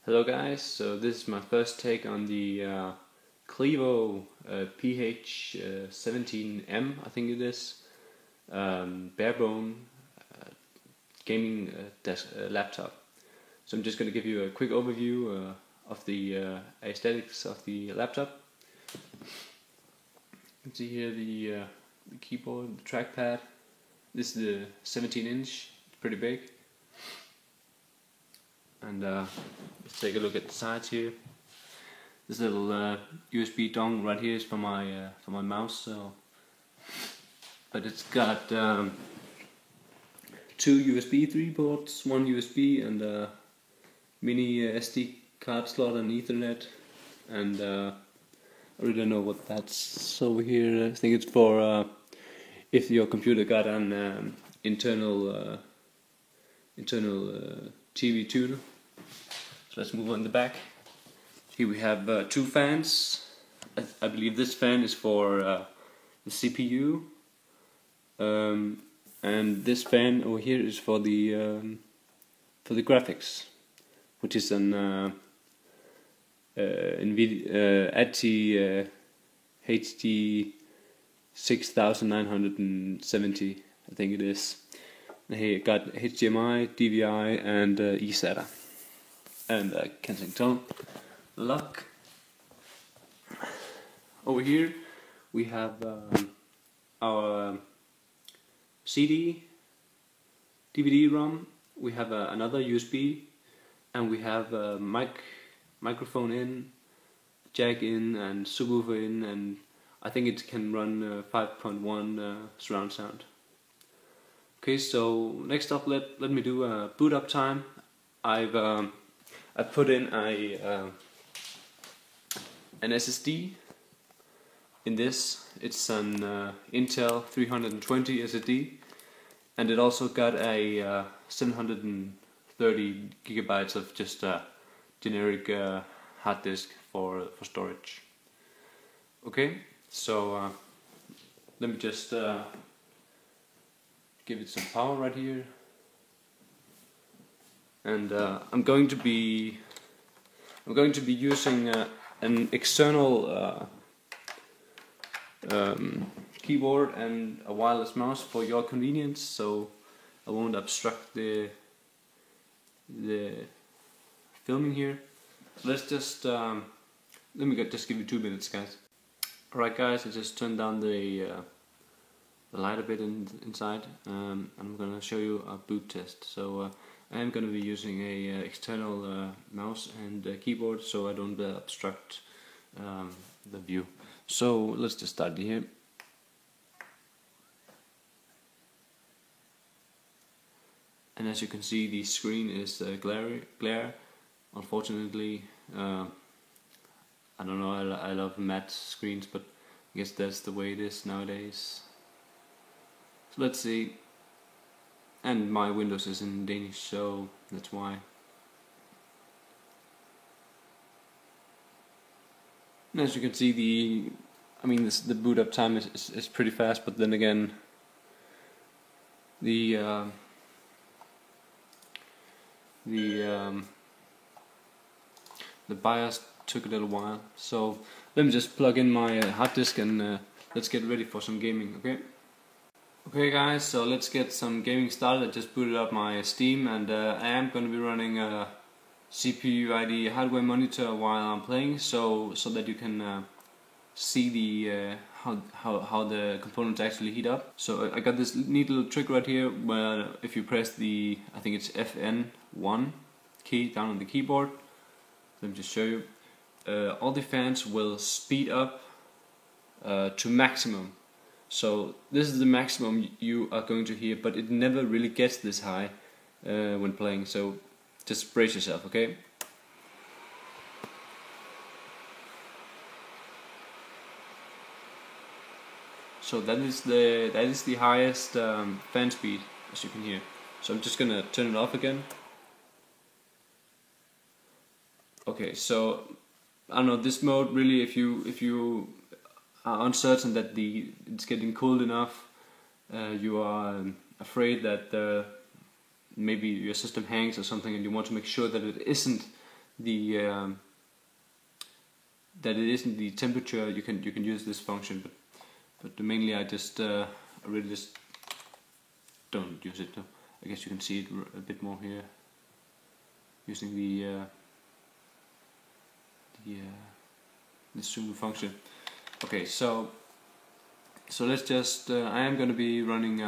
Hello guys, so this is my first take on the Clevo PH17M, I think it is, barebone gaming laptop. So I'm just going to give you a quick overview of the aesthetics of the laptop. You can see here the keyboard, the trackpad. This is the 17-inch, it's pretty big. And let's take a look at the sides here. This little USB dongle right here is for my mouse. So, but it's got two USB 3 ports, one USB, and a mini SD card slot and Ethernet. And I really don't know what that's over here. I think it's for if your computer got an internal TV tuner. So let's move on the back. Here we have two fans. I believe this fan is for the CPU, and this fan over here is for the graphics, which is an NVIDIA ATI HD 6970, I think it is. And here you got HDMI, DVI, and eSATA, and Kensington lock. Over here we have our CD, DVD ROM. We have another USB, and we have a microphone in, jack in, and subwoofer in, and I think it can run 5.1 surround sound. Okay, so next up, let me do a boot up time. I've put in an SSD in this. It's an Intel 320 SSD, and it also got a 730 gigabytes of just a generic hard disk for storage. Okay, so let me just give it some power right here. And I'm going to be using an external keyboard and a wireless mouse for your convenience, so I won't obstruct the filming here. So let's just let me just give you 2 minutes, guys. Alright, guys, I just turned down the light a bit inside. I'm gonna show you a boot test. So I am going to be using a external mouse and keyboard, so I don't obstruct the view. So let's just start here. And as you can see, the screen is glare. Unfortunately, I don't know, I love matte screens, but I guess that's the way it is nowadays. So let's see. And my Windows is in Danish, so that's why. And as you can see, the boot up time is pretty fast, but then again, the BIOS took a little while. So let me just plug in my hard disk and let's get ready for some gaming. Okay guys, so let's get some gaming started. I just booted up my Steam, and I am going to be running a CPU ID hardware monitor while I'm playing, so that you can see the how the components actually heat up. So I got this neat little trick right here, where if you press the, I think it's FN1 key down on the keyboard, let me just show you, all the fans will speed up to maximum. So this is the maximum you are going to hear, but it never really gets this high when playing, so just brace yourself, okay? So that is the highest fan speed, as you can hear. So I'm just gonna turn it off again. Okay, so I don't know, this mode really, if you are uncertain that it's getting cold enough, you are afraid that maybe your system hangs or something, and you want to make sure that it isn't, that it isn't the temperature. You can use this function, but mainly I just I really just don't use it. I guess you can see it a bit more here using the zoom function. Okay, so let's just I am going to be running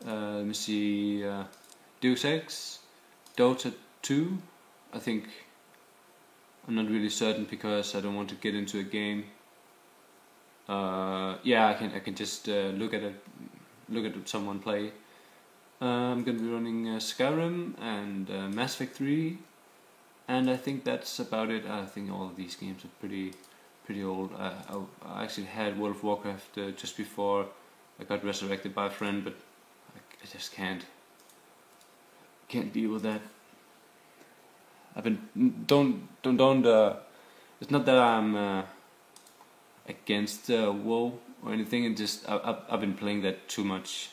let me see, Deus Ex, Dota 2. I think I'm not really certain because I don't want to get into a game. Yeah, I can just look at someone play. I'm gonna be running Skyrim and Mass Effect 3, and I think that's about it. I think all of these games are pretty old. I actually had World of Warcraft just before I got resurrected by a friend, but I just can't deal with that. I've been don't. It's not that I'm against WoW or anything. It just I've been playing that too much.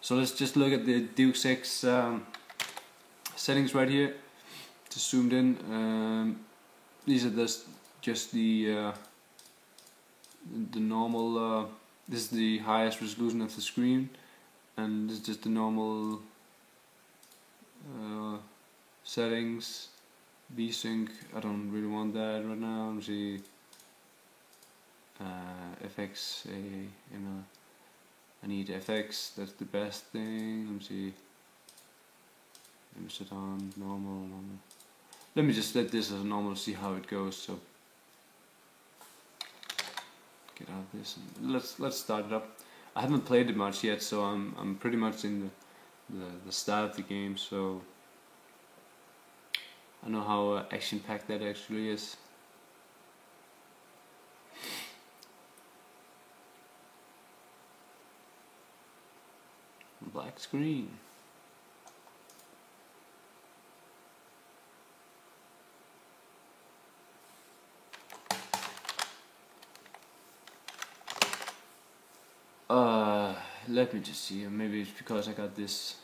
So let's just look at the Deus Ex settings right here. Just zoomed in. These are just the normal. This is the highest resolution of the screen, and this is just the normal settings. VSync. I don't really want that right now. Let me see. FX. I need FX. That's the best thing. Let me see. Let me set on normal. Let me just let this as normal. See how it goes. So get out of this. And let's start it up. I haven't played it much yet, so I'm pretty much in the start of the game. So I know how action-packed that actually is. Black screen. Let me just see. Maybe it's because I got this.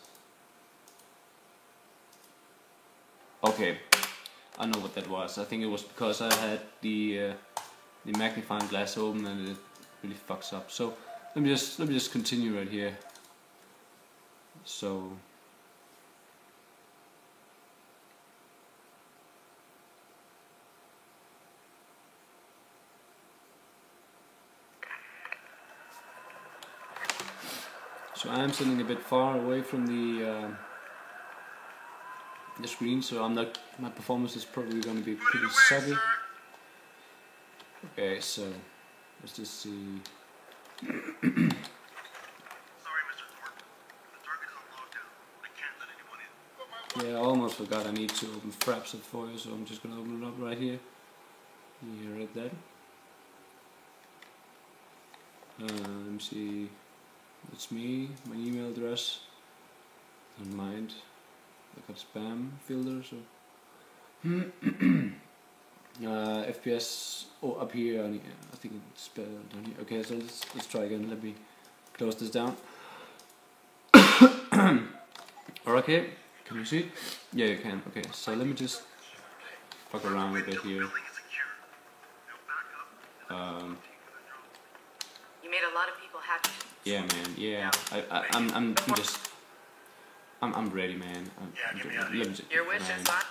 Okay, I know what that was. I think it was because I had the magnifying glass open and it really fucks up. So let me just continue right here. So I am sitting a bit far away from the screen, so my performance is probably going to be pretty sucky. Okay, so let's just see. Yeah, I almost forgot I need to open Fraps for you, so I'm just gonna open it up right here. You read that? Let me see. It's me, my email address. Don't mind. I got spam filter, so. FPS up here. I think it's better down here. Okay, so let's try again. Let me close this down. Okay. Can you see? Yeah, you can. Okay, so let me just fuck around a bit here. You made a lot of people happy. Yeah, man. Yeah, I'm ready, man. Your wish is fine.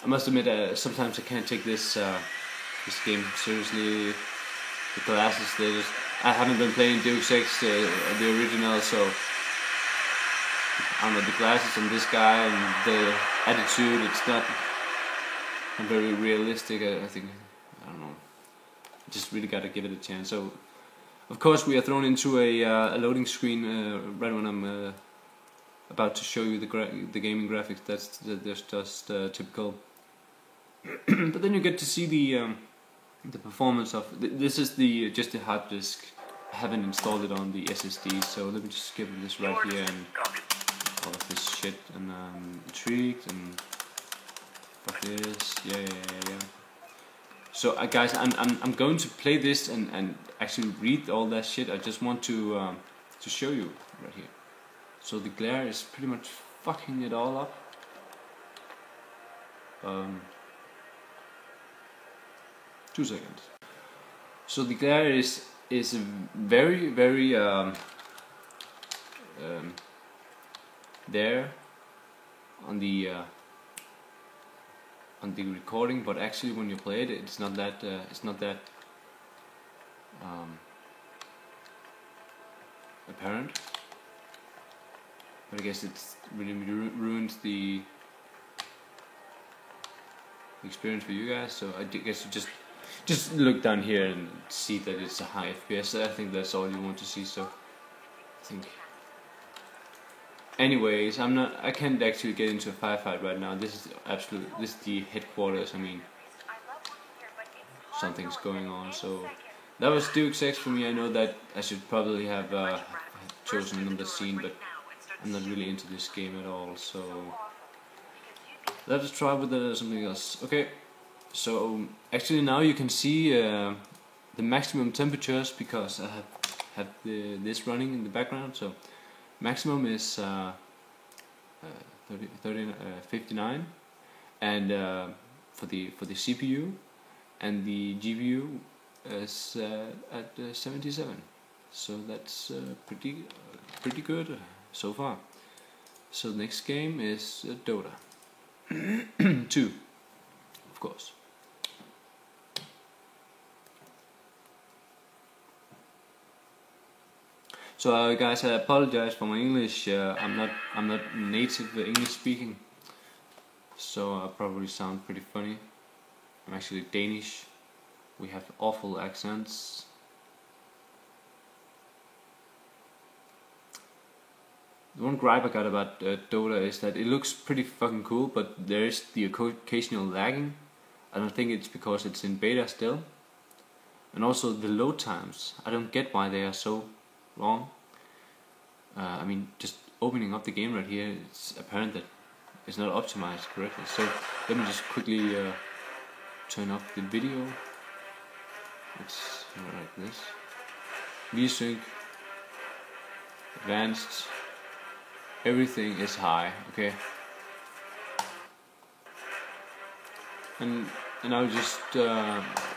I must admit, sometimes I can't take this game seriously. The glasses, I haven't been playing Deus Ex, the original, so. I don't know, the glasses on this guy and the attitude, it's not very realistic. I think, I don't know, just really gotta give it a chance. So, of course, we are thrown into a loading screen right when I'm about to show you the gaming graphics. That's just typical. But then you get to see the performance of this is just the hard disk. I haven't installed it on the SSD, so let me just skip this right here and. All of this shit, and I'm intrigued, and fuck this, yeah. So guys, I'm going to play this and actually read all that shit. I just want to show you right here. So the glare is pretty much fucking it all up. 2 seconds. So the glare is very there on the recording, but actually when you play it, it's not that apparent. But I guess it's really ruins the experience for you guys. So I guess you just look down here and see that it's a high FPS. I think that's all you want to see. So I think. Anyways, I can't actually get into a firefight right now. This is the headquarters. I mean, something's going on. So that was Deus Ex for me. I know that I should probably have chosen another scene, but I'm not really into this game at all. So let's try with something else. Okay. So actually now you can see the maximum temperatures because I have this running in the background. So maximum is 59, and for the CPU, and the GPU is at 77. So that's pretty good so far. So the next game is Dota 2, of course. So guys, I apologize for my English. I'm not native English speaking, so I probably sound pretty funny. I'm actually Danish. We have awful accents. The one gripe I got about Dota is that it looks pretty fucking cool, but there is the occasional lagging. I don't think it's because it's in beta still. And also the load times. I don't get why they are so long. I mean, just opening up the game right here, it's apparent that it's not optimized correctly. So let me just quickly turn off the video. It's like this. VSync, advanced, everything is high. Okay. And I'll just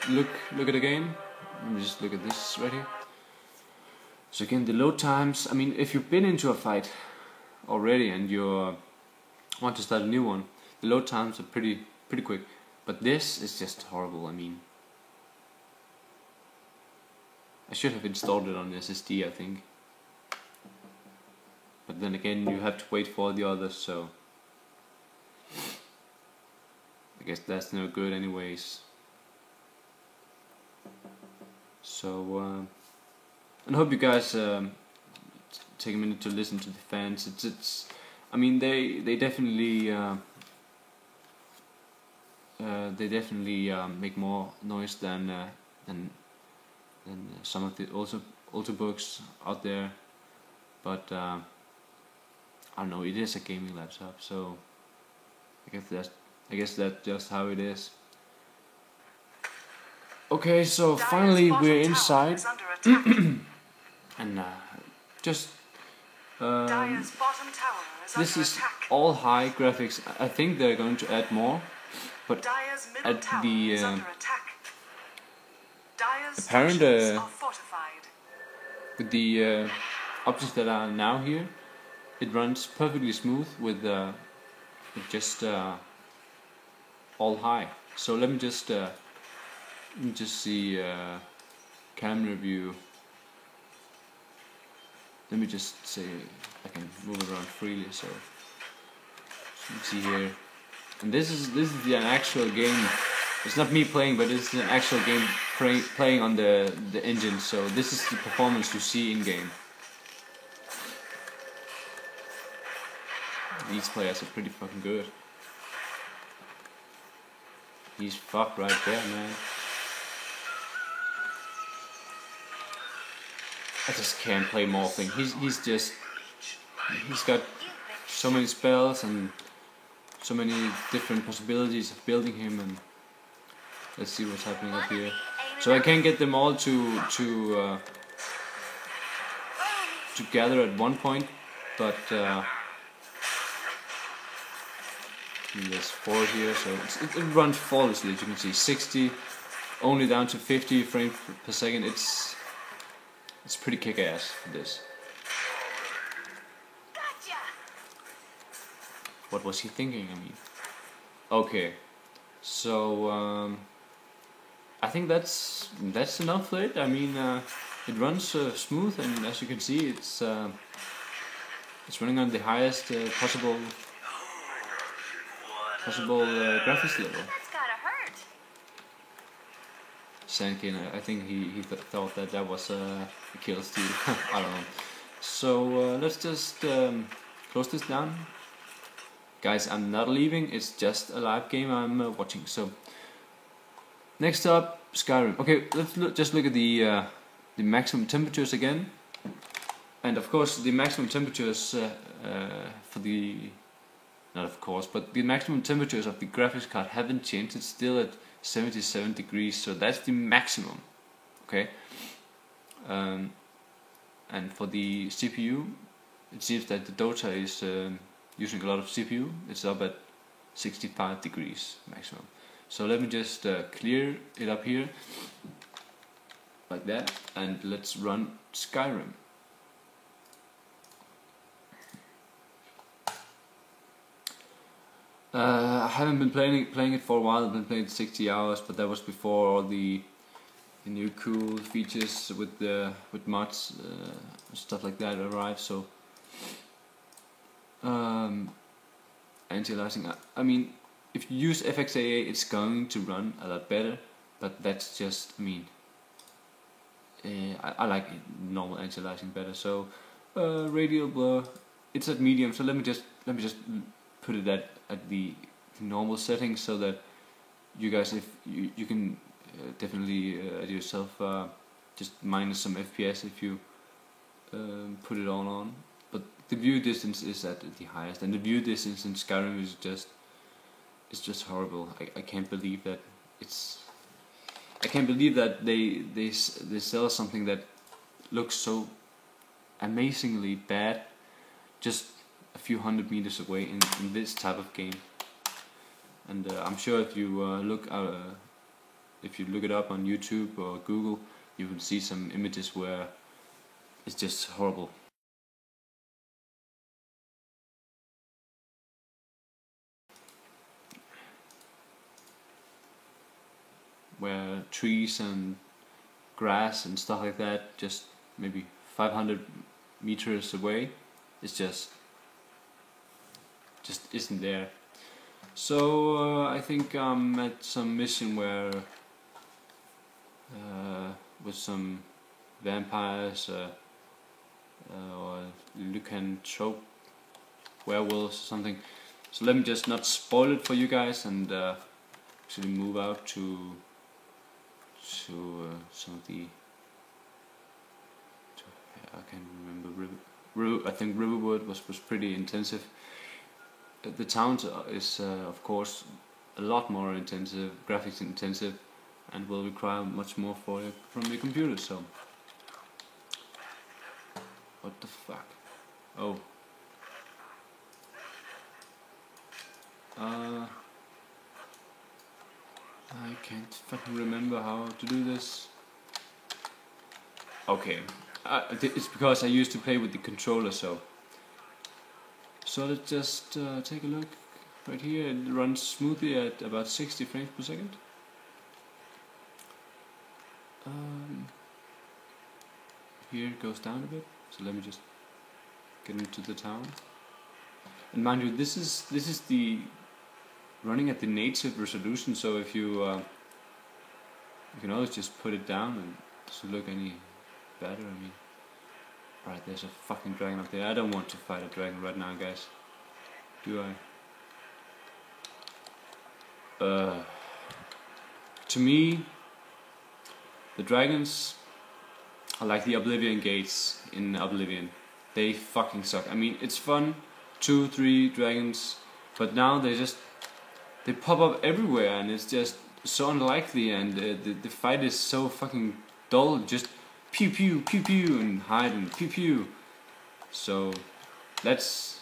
look at the game. Let me just look at this right here. So again, the load times. I mean, if you've been into a fight already and you want to start a new one, the load times are pretty quick. But this is just horrible. I mean, I should have installed it on SSD, I think. But then again, you have to wait for the others, so I guess that's no good anyways. So and I hope you guys take a minute to listen to the fans. It's I mean, they definitely make more noise than some of the older books out there, but I don't know. It is a gaming laptop, so I guess that's just how it is. Okay, so finally we're inside, and just this is all high graphics. I think they're going to add more, but at the apparent with the options that are now here, it runs perfectly smooth with just all high. So let me just see camera view. Let me just say I can move it around freely. So you can see here, and this is an actual game. It's not me playing, but it's an actual game playing on the engine. So this is the performance you see in game. These players are pretty fucking good. He's fucked right there, man. I just can't play Morphling. He's got so many spells and so many different possibilities of building him, and let's see what's happening up here. So I can't get them all to gather at one point, but there's 4 here, so it runs flawlessly. As you can see, 60, only down to 50 frames per second. It's pretty kick-ass for this. Gotcha. What was he thinking? I mean, okay, so I think that's enough for it. I mean, it runs smooth, and as you can see, it's running on the highest possible graphics level. That's gotta hurt. Sankin, I think he thought that was a kill steal. I don't know. So let's just close this down. Guys, I'm not leaving, it's just a live game I'm watching. So next up, Skyrim. Okay, let's just look at the maximum temperatures again. And of course the maximum temperatures for the... not of course, but the maximum temperatures of the graphics card haven't changed. It's still at 77 degrees, so that's the maximum. Okay. And for the CPU, it seems that the Dota is using a lot of CPU. It's up at 65 degrees maximum. So let me just clear it up here like that, and let's run Skyrim. I haven't been playing it for a while. I've been playing 60 hours, but that was before all the new cool features with mods, stuff like that arrived. So anti-aliasing. I mean, if you use FXAA, it's going to run a lot better. But that's just, I mean, I like normal anti-aliasing better. So radial blur, it's at medium. So let me just put it at the normal settings, so that you guys, if you can definitely at yourself just minus some FPS if you put it all on. But the view distance is at the highest, and the view distance in Skyrim is just horrible. I can't believe that they sell something that looks so amazingly bad just a few hundred meters away in this type of game. And I'm sure if you look it up on YouTube or Google, you will see some images where it's just horrible. Where trees and grass and stuff like that, just maybe 500 meters away, it's just isn't there. So I think I'm at some mission where with some vampires or lycanthrope werewolves or something. So let me just not spoil it for you guys, and actually move out to some of the... I can't remember. I think Riverwood was pretty intensive. The town is of course a lot more intensive, graphics intensive, and will require much more from your computer. So what the fuck? Oh. I can't fucking remember how to do this. Okay, it's because I used to play with the controller, so let's just take a look right here. It runs smoothly at about 60 frames per second. Here it goes down a bit, so let me just get into the town. And mind you, this is the running at the native resolution, so if you can always just put it down and it doesn't look any better. I mean, right, there's a fucking dragon up there. I don't want to fight a dragon right now, guys. Do I? To me, the dragons are like the Oblivion gates in Oblivion. They fucking suck. I mean, it's fun, 2-3 dragons, but now they pop up everywhere, and it's just so unlikely, and the fight is so fucking dull. Just pew pew pew pew and hide and pew pew. So that's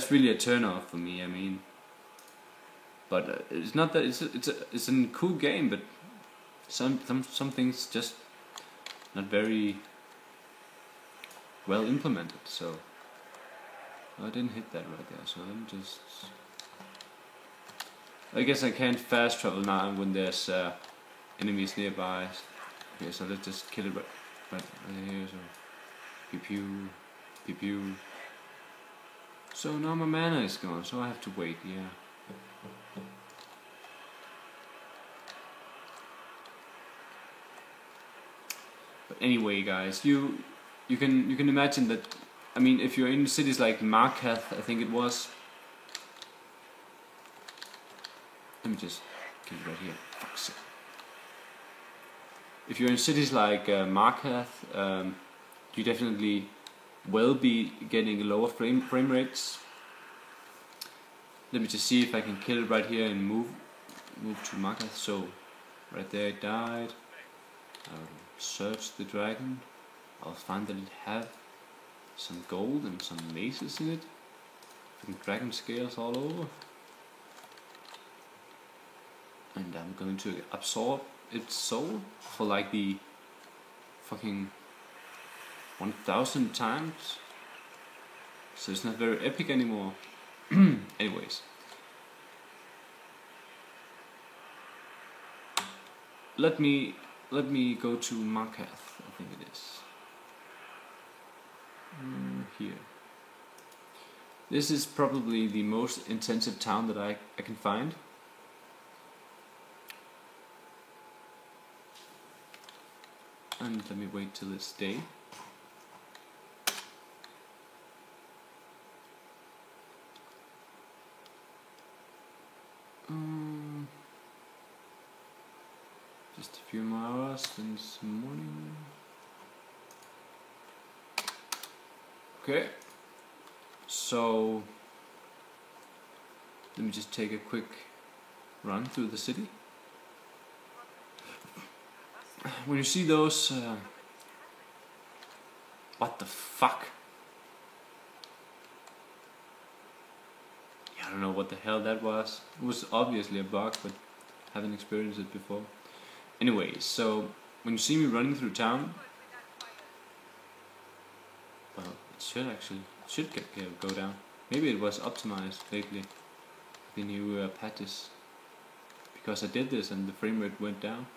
really a turn off for me. I mean, But it's not that it's a cool game, but some things just not very well implemented. So I didn't hit that right there. So let me just. I guess I can't fast travel now when there's enemies nearby. Okay, so let's just kill it right here. So pew pew, pew pew. So now my mana is gone, so I have to wait. Yeah. But anyway, guys, you can imagine that. I mean, if you're in cities like Markarth, I think it was. Let me just kill it right here. Fuck's sake. If you're in cities like Markarth, you definitely will be getting lower frame rates. Let me just see if I can kill it right here and move to Markarth. So right there it died. I'll search the dragon. I'll find that it have some gold and some maces in it. Fucking dragon scales all over. And I'm going to absorb its soul for like the fucking 1000 times. So it's not very epic anymore. Anyways. Let me go to Markarth, I think it is. Here. This is probably the most intensive town that I can find. And let me wait till it's day. Just a few more hours and some morning. Okay, so let me just take a quick run through the city. When you see those, what the fuck? Yeah, I don't know what the hell that was. It was obviously a bug, but haven't experienced it before. Anyway, so when you see me running through town, well, it should go down. Maybe it was optimized lately, the new patches, because I did this and the frame rate went down.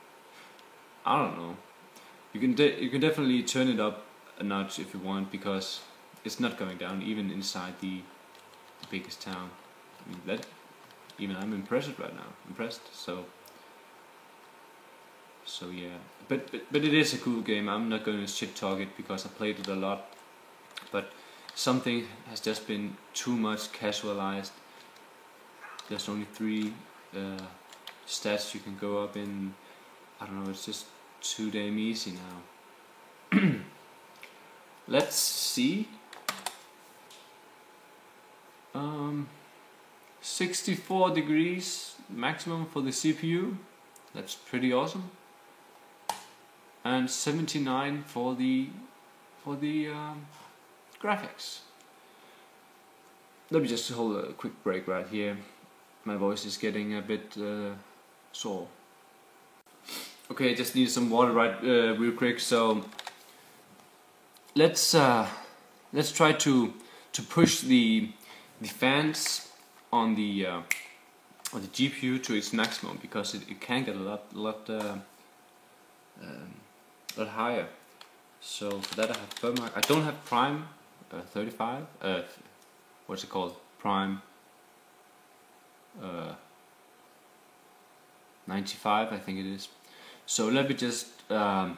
I don't know. You can definitely turn it up a notch if you want, because it's not going down even inside the biggest town. I mean, that even I'm impressed right now. So yeah, but it is a cool game. I'm not going to shit talk it because I played it a lot, but something has just been too much casualized. There's only 3 stats you can go up in. I don't know. It's just too damn easy now. Let's see. 64 degrees maximum for the CPU. That's pretty awesome. And 79 for the graphics. Let me just hold a quick break right here. My voice is getting a bit sore. Okay, I just need some water real quick. So let's try to push the fans on the GPU to its maximum, because it can get a lot higher. So for that I have firmware. I don't have Prime 35. What's it called? Prime 95, I think it is. So let me just I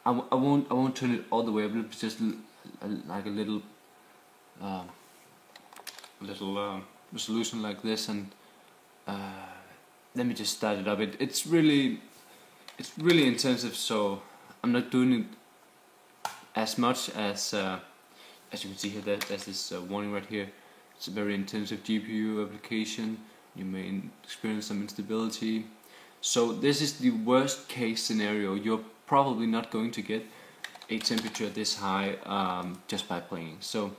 won't turn it all the way up. Let me just like a little resolution like this, and let me just start it up. It's really intensive, so I'm not doing it as much as you can see here. There's this warning right here. It's a very intensive GPU application. You may experience some instability. So this is the worst case scenario. You're probably not going to get a temperature this high just by playing. So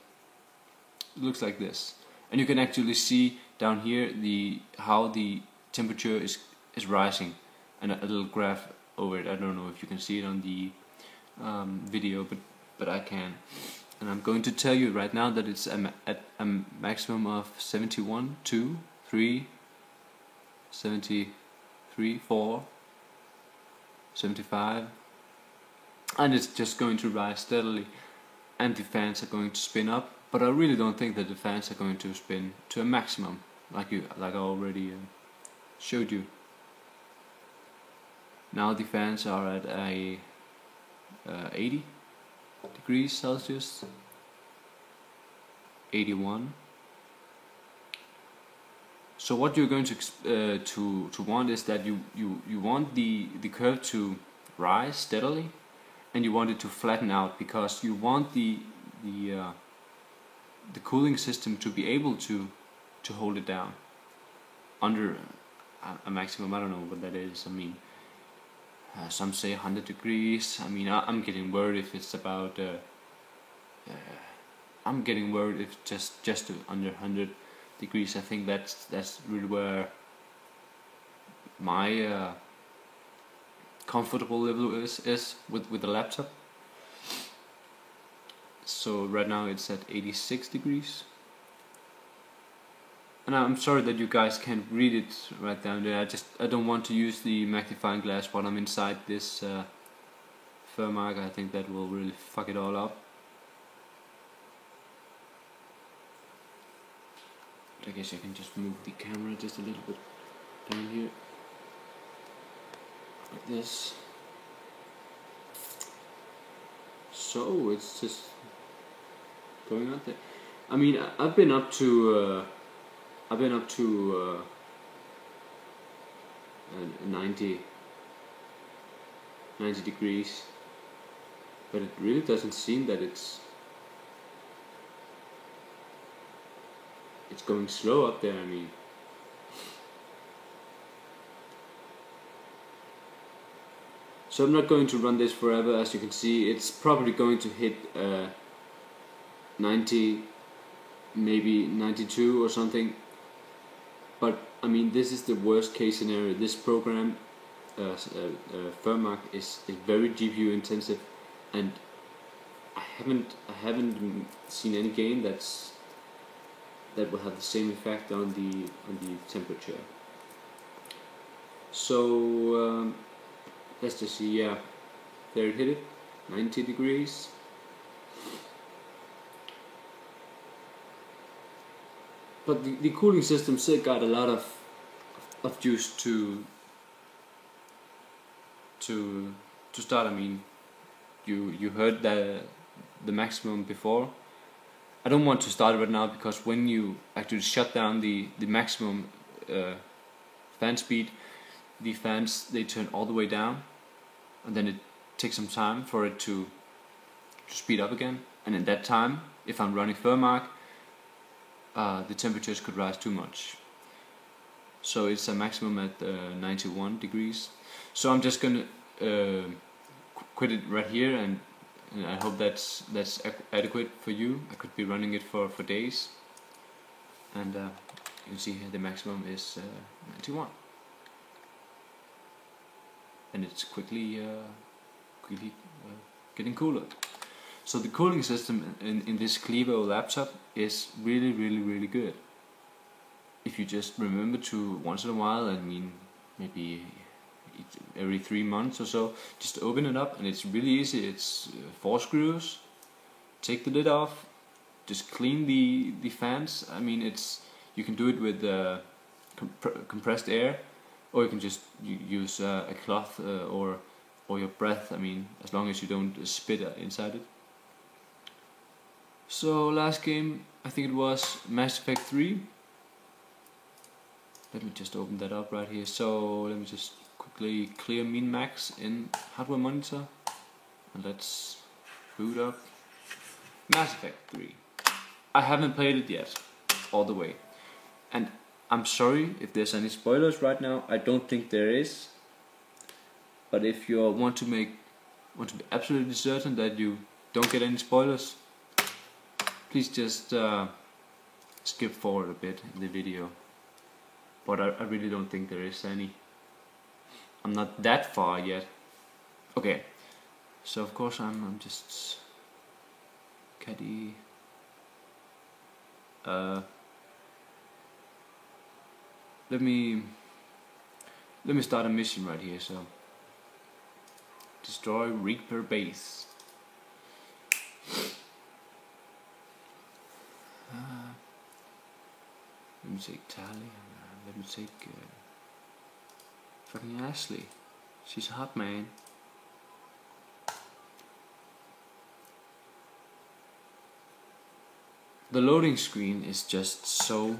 it looks like this, and you can actually see down here how the temperature is rising, and a little graph over it. I don't know if you can see it on the video, but I can. And I'm going to tell you right now that it's at a maximum of 71, 2, 3, 73, 4, 75, and it's just going to rise steadily, and the fans are going to spin up. But I really don't think that the fans are going to spin to a maximum, like I already showed you. Now the fans are at a 80 degrees Celsius, 81. So what you're going to want is that you want the curve to rise steadily, and you want it to flatten out, because you want the cooling system to be able to hold it down under a maximum. I don't know what that is. I mean, some say 100 degrees. I mean, I'm getting worried if it's about. I'm getting worried if just under 100 degrees. I think that's really where my comfortable level is with the laptop. So right now it's at 86 degrees. And I'm sorry that you guys can't read it right down there. I don't want to use the magnifying glass while I'm inside this Furmark. I think that will really fuck it all up. But I guess I can just move the camera just a little bit down here, like this. So it's just going out there. I mean, I've been up to 90 degrees, but it really doesn't seem that it's going slow up there. I mean, so I'm not going to run this forever. As you can see, it's probably going to hit 90, maybe 92 or something. But I mean, this is the worst case scenario. This program, Furmark, is very GPU intensive, and I haven't seen any game that will have the same effect on the temperature. So let's just see. Yeah, there it hit it, 90 degrees. But the cooling system still got a lot of juice to start. I mean, you heard the maximum before. I don't want to start it right now, because when you actually shut down the maximum fan speed, the fans, they turn all the way down, and then it takes some time for it to speed up again. And in that time, if I'm running Furmark, the temperatures could rise too much. So it's a maximum at 91 degrees. So I'm just gonna quit it right here, and I hope that's adequate for you. I could be running it for days, and you can see here the maximum is 91, and it's quickly getting cooler. So the cooling system in this Clevo laptop is really good. If you just remember to, once in a while, I mean maybe every 3 months or so, just open it up, and it's really easy. It's 4 screws. Take the lid off. Just clean the fans. I mean, you can do it with compressed air, or you can just use a cloth or your breath. I mean, as long as you don't spit inside it. So last game, I think it was Mass Effect 3. Let me just open that up right here. So let me just quickly clear min max in hardware monitor, and let's boot up Mass Effect 3. I haven't played it yet all the way, and I'm sorry if there's any spoilers right now. I don't think there is, but if you want to be absolutely certain that you don't get any spoilers, please just skip forward a bit in the video. but I really don't think there is any. I'm not that far yet. Okay, so of course I'm just caddy. Let me start a mission right here. So destroy Reaper base. Let me take Tally. Let me take fucking Ashley. She's hot, man. The loading screen is just so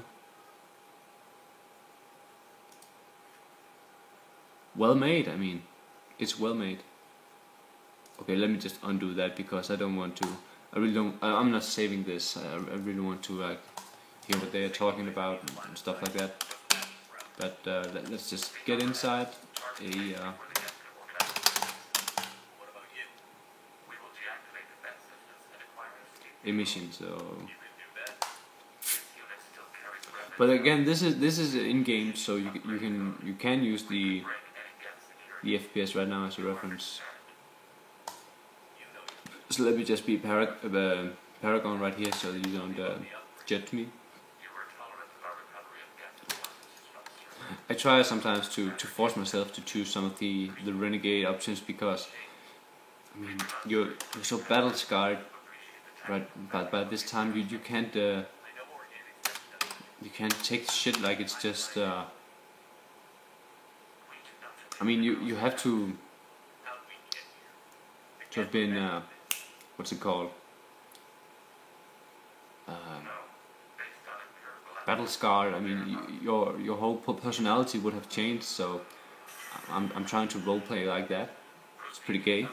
well made. I mean, it's well made. Okay, let me just undo that because I don't want to. I really don't. I'm not saving this. I really want to hear what they are talking about and stuff like that. But let's just get inside a mission. So, but again, this is in game, so you can use the FPS right now as a reference. So let me just be Paragon right here, so that you don't judge me. I try sometimes to force myself to choose some of the renegade options because I mean you're so battle scarred, right? But by this time you can't take shit like it's just. I mean you have to have been what's it called? Battle scarred. I mean, your whole personality would have changed. So I'm trying to roleplay like that. It's pretty gay.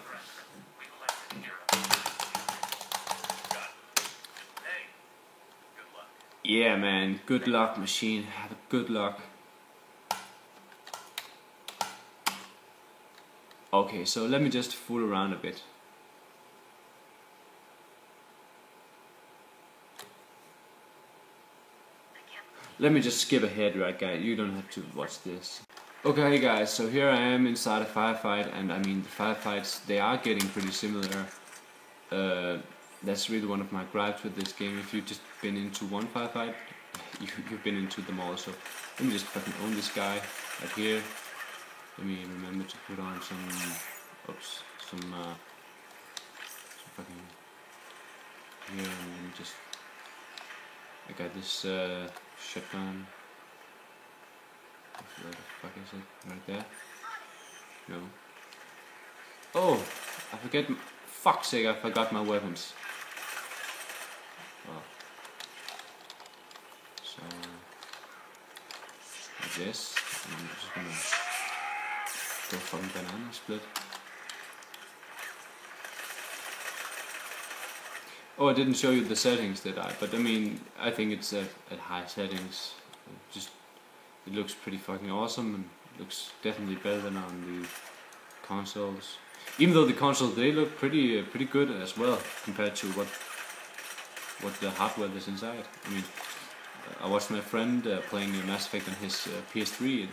Yeah, man. Good luck, machine. Have a good luck. Okay, so let me just fool around a bit. Let me just skip ahead, right, guys? You don't have to watch this. Okay, guys, so here I am inside a firefight, and I mean, the firefights, they are getting pretty similar. That's really one of my gripes with this game. If you've just been into one firefight, you've been into them all. So let me just fucking own this guy right here. Let me remember to put on some fucking here, and let me just. I got this shotgun. Where the fuck is it? Right there? No. Oh! I forget. Fuck's sake! I forgot my weapons. Well. So like this. I'm just gonna go from banana split. Oh, I didn't show you the settings, did I? But I mean, I think it's at high settings. It looks pretty fucking awesome, and looks definitely better than on the consoles. Even though the consoles, they look pretty good as well compared to what the hardware is inside. I mean, I watched my friend playing Mass Effect on his PS3.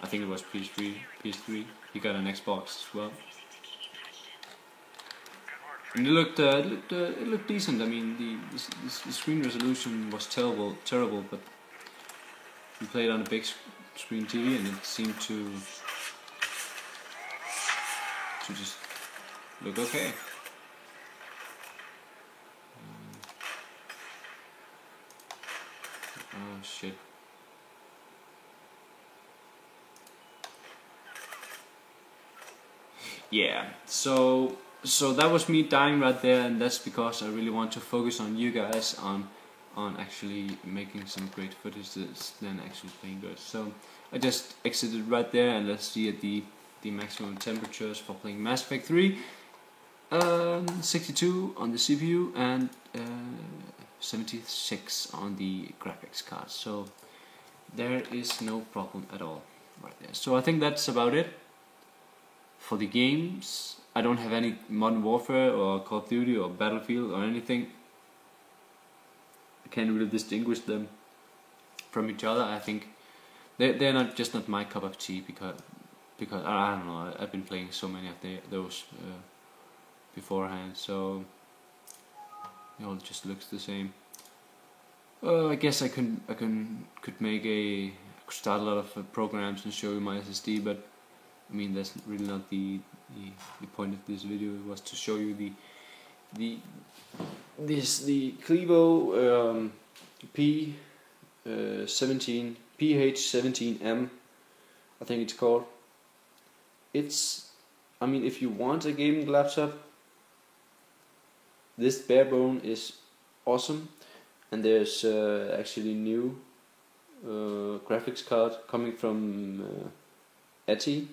I think it was PS3. He got an Xbox as well. And it looked decent. I mean, the screen resolution was terrible, but we played on a big screen TV, and it seemed to just look okay. Oh shit. Yeah, so that was me dying right there, and that's because I really want to focus on you guys, on actually making some great footage than actually playing good. So I just exited right there, and let's see at the maximum temperatures for playing Mass Effect 3. 62 on the CPU and 76 on the graphics card. So there is no problem at all right there. So I think that's about it for the games. I don't have any Modern Warfare or Call of Duty or Battlefield or anything. I can't really distinguish them. from each other. I think they're not my cup of tea because I don't know. I've been playing so many of those beforehand, so it all just looks the same. I guess I could start a lot of programs and show you my SSD, but I mean that's really not the point of this video. It was to show you the Clevo PH17M, I think it's called. I mean, if you want a gaming laptop, this bare bone is awesome, and there's actually new graphics card coming from ATI,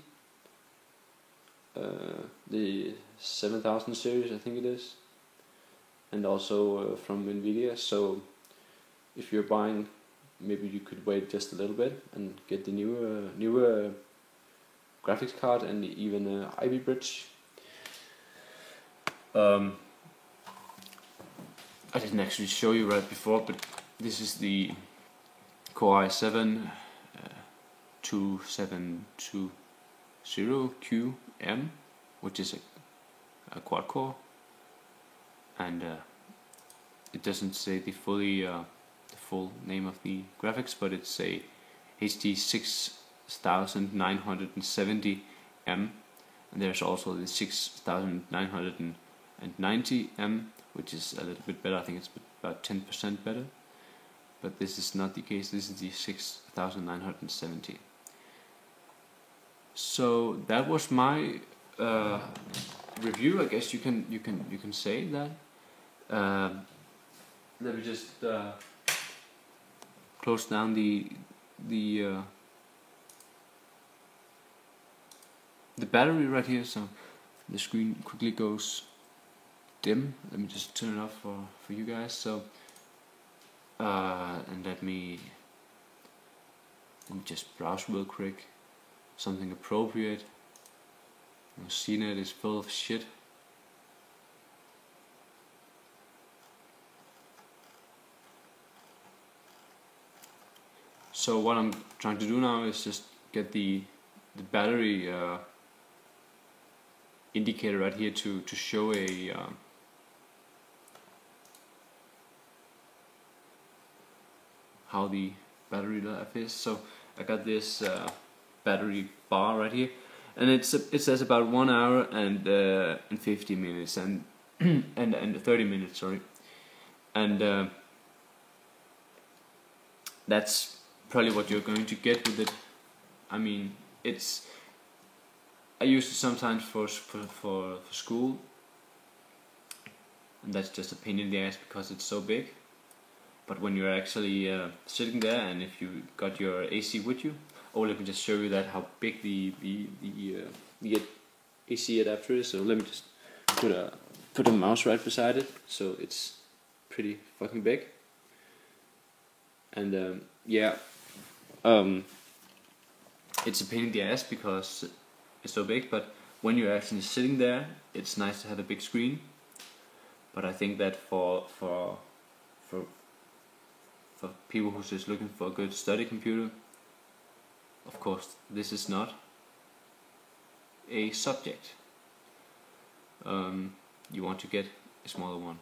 the 7000 series, I think it is, and also from Nvidia. So if you're buying, maybe you could wait just a little bit and get the newer graphics card and even Ivy Bridge. I didn't actually show you right before, but this is the Core i7 2720QM, which is a quad core, and it doesn't say the full name of the graphics, but it's a HD 6970M, and there's also the 6990M, which is a little bit better. I think it's about 10% better, but this is not the case. This is the 6970. So that was my review. I guess you can say that. Let me just close down the battery right here, so the screen quickly goes dim. Let me just turn it off for you guys. So and let me just browse real quick something appropriate. CNET is full of shit. So what I'm trying to do now is just get the battery indicator right here to show a how the battery life is. So I got this battery bar right here, and it says about 1 hour and 50 minutes and and 30 minutes, sorry, and that's probably what you're going to get with it. I mean, I use it sometimes for school, and that's just a pain in the ass because it's so big. But when you're actually sitting there, and if you got your AC with you, let me just show you that how big the AC adapter is. So let me just put a mouse right beside it, so it's pretty fucking big. And yeah, it's a pain in the ass because it's so big. But when you're actually sitting there, it's nice to have a big screen. But I think that for people who's just looking for a good study computer, of course this is not a subject. You want to get a smaller one.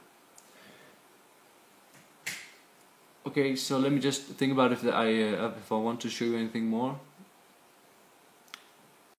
Okay, so let me just think about if I want to show you anything more.